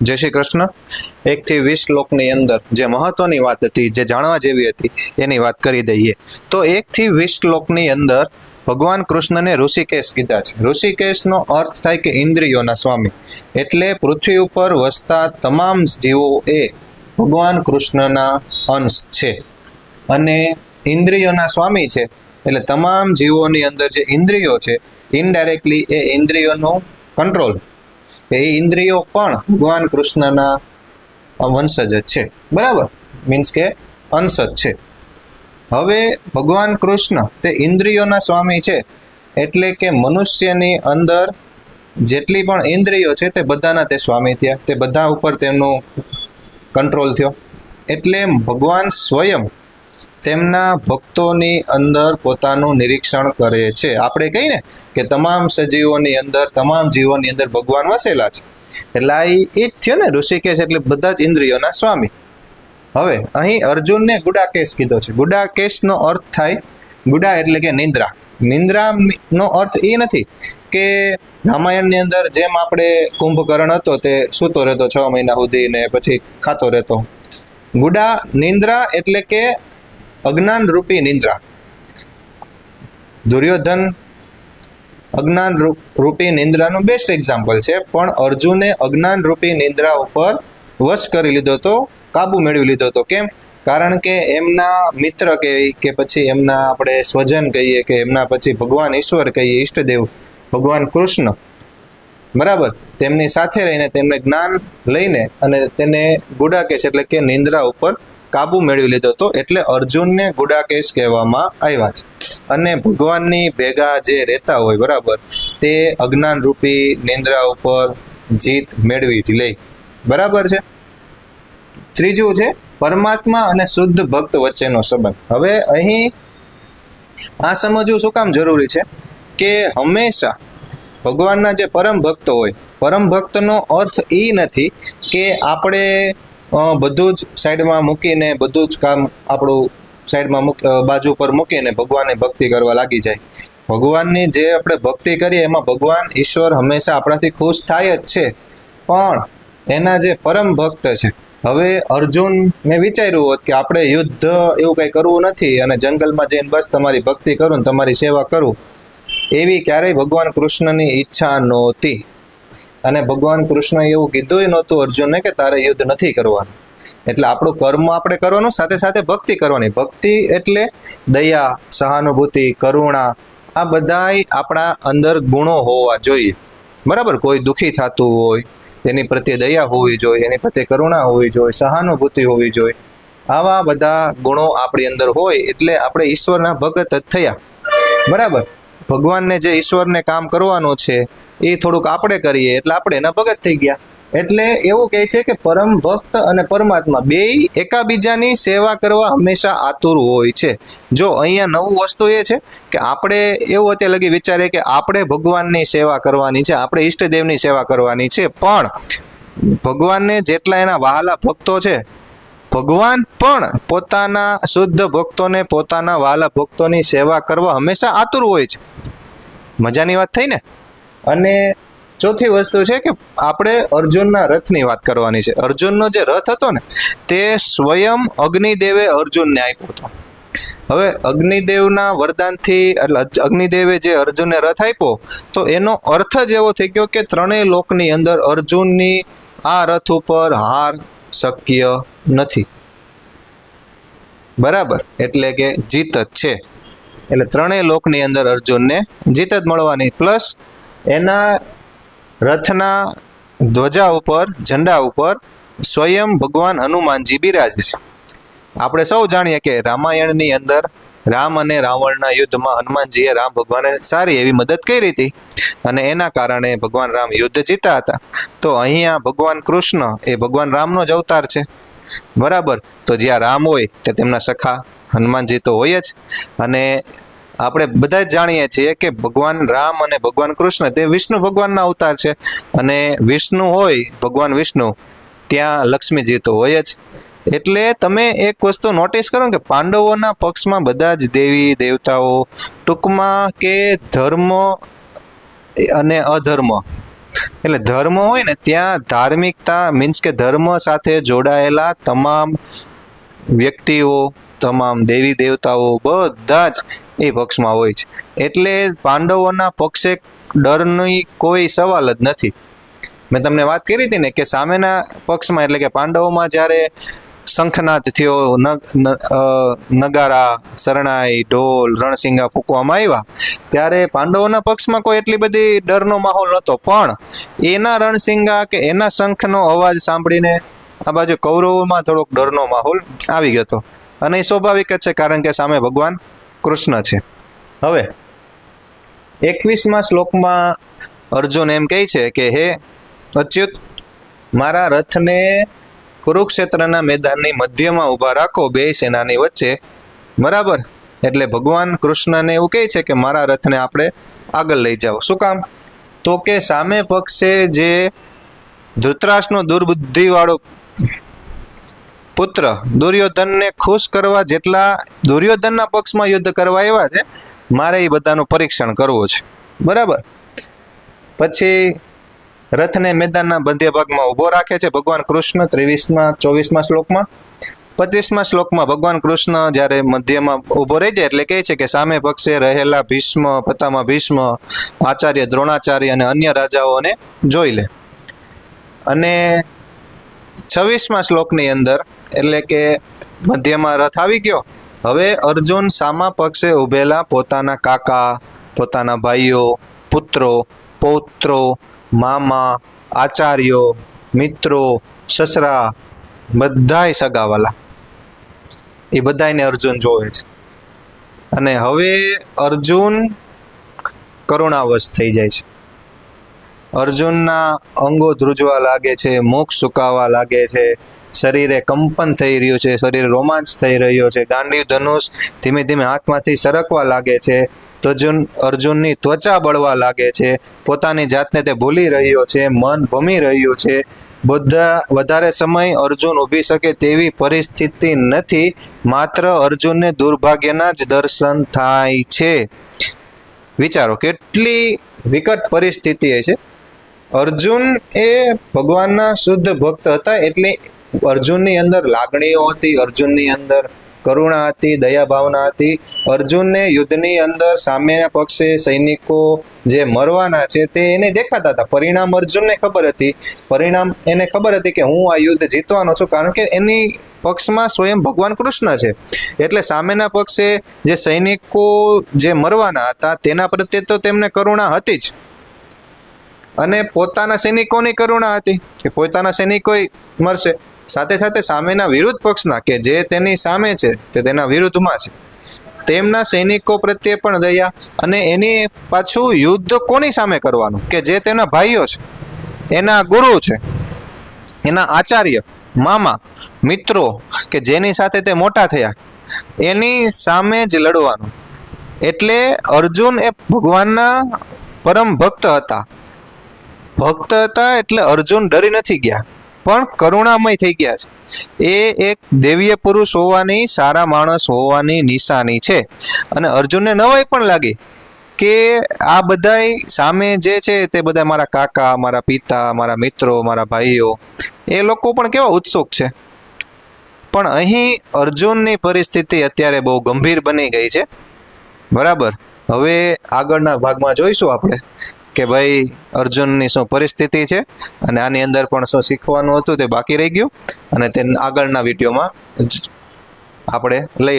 जय श्री कृष्ण। 1 થી 20 શ્લોકની અંદર જે મહત્વની વાત હતી, જે જાણવા જેવી હતી, એની વાત કરી દઈએ તો 1 થી 20 શ્લોકની અંદર ભગવાન કૃષ્ણને ઋષિકેશ કીધા છે। ઋષિકેશનો અર્થ થાય કે ઇન્દ્રિયોના સ્વામી, એટલે પૃથ્વી ઉપર વસતા તમામ જીવો એ ભગવાન કૃષ્ણના અંશ છે અને ઇન્દ્રિયોના સ્વામી છે। એટલે તમામ જીવોની અંદર જે ઇન્દ્રિયો છે, ઇનડાયરેક્ટલી એ ઇન્દ્રિયોનો કંટ્રોલ, એ ઇન્દ્રિયો પણ ભગવાન કૃષ્ણના વંશજ જ છે, બરાબર, મીન્સ કે અંશ જ છે। હવે ભગવાન કૃષ્ણ તે ઇન્દ્રિયોના સ્વામી છે, એટલે કે મનુષ્યની અંદર જેટલી પણ ઇન્દ્રિયો છે તે બધાના તે સ્વામી થયા, તે બધા ઉપર તેમનો કંટ્રોલ થયો। એટલે ભગવાન સ્વયં તેમના ભક્તોની અંદર પોતાનું નિરીક્ષણ કરે છે। આપણે કહીએ ને કે તમામ સજીવોની અંદર, તમામ જીવોની અંદર ભગવાન વસેલા છે, એટલે આ એ જ થયો ને ઋષિકેશ, એટલે બધા જ ઇન્દ્રિયોના સ્વામી। હવે અહીં અર્જુનને ગુડાકેશ કીધો છે। ગુડાકેશનો અર્થ થાય, ગુડા એટલે કે નિંદ્રા। નિંદ્રાનો અર્થ એ નથી કે રામાયણની અંદર જેમ આપણે કુંભકર્ણ હતો તે સૂતો રહેતો 6 મહિના સુધી ને પછી ખાતો રહેતો। ગુડા નિંદ્રા એટલે કે અજ્ઞાન રૂપી નિંદ્રા। દુર્યોધન અજ્ઞાન રૂપી નિંદ્રાનું બેસ્ટ એક્ઝામ્પલ છે, પણ અર્જુને અજ્ઞાન રૂપી નિંદ્રા ઉપર વશ કરી લીધો તો, કાબુ મેળવી લીધો તો। કેમ? કારણ કે એમના મિત્ર કહીએ કે પછી એમના આપણે સ્વજન કહીએ કે એમના પછી ભગવાન ઈશ્વર કહીએ, ઈષ્ટદેવ ભગવાન કૃષ્ણ, બરાબર, તેમની સાથે રહીને તેમને જ્ઞાન લઈને અને તેને ગુડાકેશ એટલે કે નિંદ્રા ઉપર કાબુ મેળવી લીધો હતો, એટલે અર્જુનને ગુડાકેશ કહેવામાં આવ્યા છે। અને ભગવાનની ભેગા જે રહેતા હોય, બરાબર, તે અજ્ઞાન રૂપી નિંદ્રા ઉપર જીત મેળવી જ લે, બરાબર છે। ત્રીજું છે પરમાત્મા અને શુદ્ધ ભક્ત વચ્ચેનો સંબંધ। હવે અહીં આ સમજવું શું કામ જરૂરી છે કે હંમેશા ભગવાનના જે પરમ ભક્તો હોય, પરમ ભક્તનો અર્થ એ નથી કે આપણે બધું જ સાઈડમાં મૂકીને, બધું જ કામ આપણું સાઈડમાં બાજુ પર મૂકીને ભગવાનની ભક્તિ કરવા લાગી જાય। ભગવાનની જે આપણે ભક્તિ કરીએ એમાં ભગવાન ઈશ્વર હંમેશા આપણાથી ખુશ થાય જ છે, પણ એના જે પરમ ભક્ત છે, હવે અર્જુન મેં વિચાર્યું હોત કે આપણે યુદ્ધ એવું કંઈ કરવું નથી અને જંગલમાં જઈને બસ તમારી ભક્તિ કરું ને તમારી સેવા કરું, એવી ક્યારેય ભગવાન કૃષ્ણની ઈચ્છા નહોતી। અને ભગવાન કૃષ્ણએ એવું કીધું નહોતું અર્જુનને કે તારે યુદ્ધ નથી કરવાનું। એટલે આપણું કર્મ આપણે કરવાનું, સાથે સાથે ભક્તિ કરવાની। ભક્તિ એટલે દયા, સહાનુભૂતિ, કરુણા, આ બધાય આપણા અંદર ગુણો હોવા જોઈએ, બરાબર। કોઈ દુઃખી થતું હોય એની પ્રત્યે દયા હોવી જોઈએ, એની પ્રત્યે કરુણા હોવી જોઈએ, સહાનુભૂતિ હોવી જોઈએ। આવા બધા ગુણો આપણી અંદર હોય એટલે આપણે ઈશ્વરના ભગત જ થયા, બરાબર। ભગવાનને જે ઈશ્વરને કામ કરવાનું છે એ થોડુંક આપણે કરીએ એટલે આપણે એના ભગત થઈ ગયા। એટલે એવું કહે છે કે પરમ ભક્ત અને પરમાત્મા બેય એકાબીજાની સેવા કરવા હંમેશા આતુર હોય છે। જો અહીંયા નવું વસ્તુ એ છે કે આપણે એવું અત્યારે લગી વિચારીએ કે આપણે ભગવાનની સેવા કરવાની છે, આપણે ઈષ્ટદેવની સેવા કરવાની છે, પણ ભગવાનને જેટલા એના વહાલા ભક્તો છે, ભગવાન પણ પોતાના શુદ્ધ ભક્તોને, પોતાના વહાલા ભક્તોની સેવા કરવા હંમેશા આતુર હોય છે। મજાની વાત થઈ ને। અને ચોથી વસ્તુ છે કે આપણે અર્જુનના રથની વાત કરવાની છે। અર્જુનનો જે રથ હતો ને તે સ્વયં અગ્નિદેવે અર્જુનને આપ્યો હતો। હવે અગ્નિદેવના વરદાનથી, એટલે અગ્નિદેવે જે અર્જુનને રથ આપ્યો તો એનો અર્થ જ એવો થઈ ગયો કે ત્રણેય લોકની અંદર અર્જુનની આ રથ ઉપર હાર શક્ય નથી, બરાબર, એટલે કે જીત જ છે। એટલે ત્રણેય લોકની અંદર અર્જુનને જીત જ મળવાની, પ્લસ એના રથના ધ્વજા ઉપર, ઝંડા ઉપર સ્વયં ભગવાન હનુમાનજી બિરાજે છે। આપણે સૌ જાણીએ કે રામાયણની અંદર રામ અને રાવણના યુદ્ધમાં હનુમાનજીએ રામ ભગવાને સારી એવી મદદ કરી હતી અને એના કારણે ભગવાન રામ યુદ્ધ જીતા હતા। તો અહીંયા ભગવાન કૃષ્ણ એ ભગવાન રામનો જ અવતાર છે, બરાબર। તો જ્યાં રામ હોય તે તેમના સખા હનુમાનજી તો હોય જ। અને આપણે બધા જ જાણીએ છીએ કે ભગવાન રામ અને ભગવાન કૃષ્ણ તે વિષ્ણુ ભગવાનના અવતાર છે, અને વિષ્ણુ હોય, ભગવાન વિષ્ણુ, ત્યાં લક્ષ્મીજી તો હોય જ। એટલે તમે એક વસ્તુ નોટિસ કરો કે પાંડવોના પક્ષમાં બધા જ દેવી દેવતાઓ, ટૂંકમાં કે ધર્મ અને અધર્મ એટલે ધર્મ હોય ને ત્યાં ધાર્મિકતા મીન્સ કે ધર્મ સાથે જોડાયેલા તમામ વ્યક્તિઓ, તમામ દેવી દેવતાઓ બધા જ એ પક્ષમાં હોય છે. એટલે પાંડવોના પક્ષે ડરની કોઈ સવાલ જ નથી. મેં તમને વાત કરી હતી ને કે સામેના પક્ષમાં એટલે કે પાંડવોમાં જ્યારે શંખનાદ થયો, નગારા, શરણાઈ, ઢોલ, રણસિંગા ફૂંકવામાં આવ્યા ત્યારે પાંડવોના પક્ષમાં કોઈ એટલી બધી ડરનો માહોલ નહોતો. પણ એના રણસિંગા કે એના શંખનો અવાજ સાંભળીને આ બાજુ કૌરવોમાં થોડોક ડરનો માહોલ આવી ગયો હતો. અને એ સ્વાભાવિક જ છે, કારણ કે સામે ભગવાન કૃષ્ણ છે. હવે 21મા શ્લોકમાં અર્જુન એમ કહે છે કે હે અચ્યુત, મારા રથને કુરુક્ષેત્રના મેદાનની મધ્યમાં ઊભા રાખો, બે સેનાની વચ્ચે. બરાબર? એટલે ભગવાન કૃષ્ણને એવું કહે છે કે મારા રથને આપણે આગળ લઈ જાઓ. શું કામ? તો કે સામે પક્ષે જે ધૃતરાષ્ટ્રનો દુર્બુદ્ધિવાળો પુત્ર દુર્યોધનને ખુશ કરવા જેટલા દુર્યોધનના પક્ષમાં યુદ્ધ કરવા આવ્યા છે, મારે એ બધાનું પરીક્ષણ કરવું છે. બરાબર? પછી રથને મેદાનના મધ્ય ભાગમાં ઊભો રાખે છે ભગવાન કૃષ્ણ 23મા 24મા શ્લોકમાં. 25મા શ્લોકમાં ભગવાન કૃષ્ણ જ્યારે મધ્યમાં ઊભો રહી જાય એટલે કહે છે કે સામે પક્ષે રહેલા ભીષ્મ, પિતામહ ભીષ્મ, આચાર્ય દ્રોણાચાર્ય અને અન્ય રાજાઓને જોઈ લે. અને 26મા શ્લોકની અંદર એટલે કે મધ્યમાં રથ આવી ગયો. હવે અર્જુન સામા પક્ષે ઊભેલા પોતાના કાકા, પોતાના ભાઈઓ, પુત્રો, પૌત્રો, મામા, આચાર્યો, મિત્રો, સસરા, બધાય સગાવાલા, એ બધાયને અર્જુન જોવે છે. અને હવે અર્જુન કરુણાવશ થઈ જાય છે. અર્જુનના અંગો ધ્રુજવા લાગે છે, મુખ સુકાવા લાગે છે, શરીરે કંપન થઈ રહ્યું છે, શરીર રોમાંચ થઈ રહ્યો છે, ગાંડીવ ધનુષ ધીમે ધીમે હાથમાંથી સરકવા લાગે છે, અર્જુનની ત્વચા બળવા લાગે છે, પોતાની જાતને તે ભૂલી રહ્યો છે, મન ભમી રહ્યું છે. વધારે સમય અર્જુન ઊભી શકે તેવી પરિસ્થિતિ નથી, માત્ર અર્જુનને દુર્ભાગ્યના જ દર્શન થાય છે. વિચારો કેટલી વિકટ પરિસ્થિતિ છે. અર્જુન એ ભગવાનના શુદ્ધ ભક્ત હતા, એટલે અર્જુનની અંદર લાગણીઓ હતી, અર્જુનની અંદર કરુણા હતી, દયા ભાવના હતી. અર્જુનને યુદ્ધની અંદર સામેના પક્ષે સૈનિકો જે મરવાના છે તે એને દેખાતા હતા. પરિણામ અર્જુનને ખબર હતી, પરિણામ એને ખબર હતી કે હું આ યુદ્ધ જીતવાનો છું, કારણ કે એની પક્ષમાં સ્વયં ભગવાન કૃષ્ણ છે. એટલે સામેના પક્ષે જે સૈનિકો જે મરવાના હતા તેના પ્રત્યે તો તેમને કરુણા હતી જ, અને પોતાના સૈનિકોની કરુણા હતી કે પોતાના સૈનિકો મરશે. સાથે સાથે સામેના વિરુદ્ધ પક્ષના કે જે તેની સામે છે, તે તેના વિરુદ્ધમાં છે, તેમના સૈનિકો પ્રત્યે પણ દયા. અને એની પાછું યુદ્ધ કોની સામે કરવાનું કે જે તેના ભાઈઓ છે, એના ગુરુ છે, એના આચાર્ય, મામા, મિત્રો કે જેની સાથે તે મોટા થયા, એની સામે જ લડવાનું. એટલે અર્જુન એ ભગવાનના પરમ ભક્ત હતા. ભક્ત હતા એટલે અર્જુન ડરી નથી ગયા, પણ કરુણામય થઈ ગયા છે. એ એક દેવીય પુરુષ હોવાની, સારા માણસ હોવાની નિશાની છે. અને અર્જુનને નવાઈ પણ લાગી કે આ બધાય સામે જે છે તે બધા મારા કાકા, મારા પિતા, મારા મિત્રો, મારા ભાઈઓ, એ લોકો પણ કેવા ઉત્સુક છે. પણ અહીં અર્જુનની પરિસ્થિતિ અત્યારે બહુ ગંભીર બની ગઈ છે. બરાબર? હવે આગળના ભાગમાં જોઈશું આપણે કે ભાઈ અર્જુનની શું પરિસ્થિતિ છે, અને આની અંદર પણ શું શીખવાનું હતું તે બાકી રહી ગયું, અને તે આગળના વિડીયોમાં આપણે લઈ